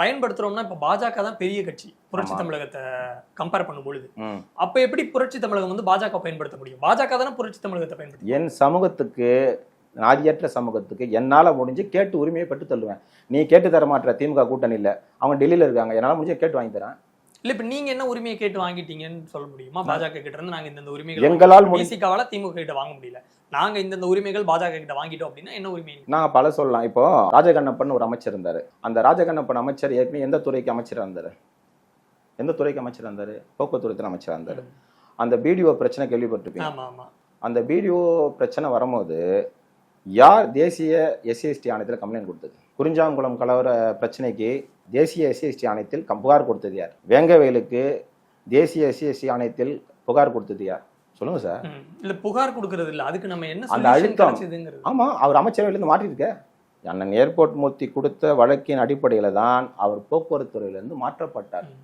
பயன்படுத்துறோம்னா இப்ப பாஜக தான் பெரிய கட்சி புரட்சி தமிழகத்தை கம்பேர் பண்ணும் பொழுது அப்ப எப்படி புரட்சி தமிழகம் வந்து பாஜக பயன்படுத்த முடியும்? பாஜக தானே புரட்சி தமிழகத்தை பயன்படுத்த என் சமூகத்துக்கு நாதியற்ற சமூகத்துக்கு என்னால முடிஞ்சு கேட்டு உரிமையை பெற்று தள்ளுவேன். நீ கேட்டு தர மாட்டேற, திமுக கூட்டணி இல்ல, அவங்க டெல்லியில இருக்காங்க, என்னால முடிஞ்சு கேட்டு வாங்கி தரேன். இல்ல இப்ப நீங்க என்ன உரிமையை கேட்டு வாங்கிட்டீங்கன்னு சொல்ல முடியுமா? பாஜக கிட்ட இருந்து நாங்க இந்த உரிமைகள் எங்களால் பிசிகாவால திமுக கிட்ட வாங்க முடியல, நாங்க இந்த உரிமைகள் பாஜக கிட்ட வாங்கிட்டோம் அப்படின்னா என்ன உரிமை? நாங்க பல சொல்லலாம். இப்போ ராஜகண்ணப்பன் ஒரு அமைச்சர் இருந்தாரு. அந்த ராஜகண்ணப்பன் அமைச்சர் ஏற்கனவே எந்த துறைக்கு அமைச்சர் இருந்தாரு? எந்த துறைக்கு அமைச்சர் இருந்தாரு? போக்குவரத்து அமைச்சர் இருந்தாரு. அந்த பிடிஓ பிரச்சனை கேள்விப்பட்டிருப்பீங்க. அந்த பிடிஓ பிரச்சனை வரும்போது யார் தேசிய எஸ்சி/எஸ்டி ஆணையத்தில் கம்ப்ளைண்ட் கொடுத்தது? குறிஞ்சாங்குளம் கலவர பிரச்சனைக்கு தேசிய எஸ்சி/எஸ்டி ஆணையத்தில் புகார் கொடுத்தது யார்? வேங்கவேலுக்கு தேசிய எஸ்சி/எஸ்டி ஆணையத்தில் புகார் கொடுத்தது யார்? சொல்லுங்க சார். இல்ல புகார் கொடுக்கறது இல்ல, அதுக்கு நம்ம என்ன அந்த அழுத்தம். ஆமா, அவர் அமைச்சரவையில இருந்து மாற்றிருக்க. அண்ணன் ஏர்போர்ட் மூர்த்தி கொடுத்த வழக்கின் அடிப்படையில தான் அவர் போக்குவரத்து துறையிலிருந்து மாற்றப்பட்டார்.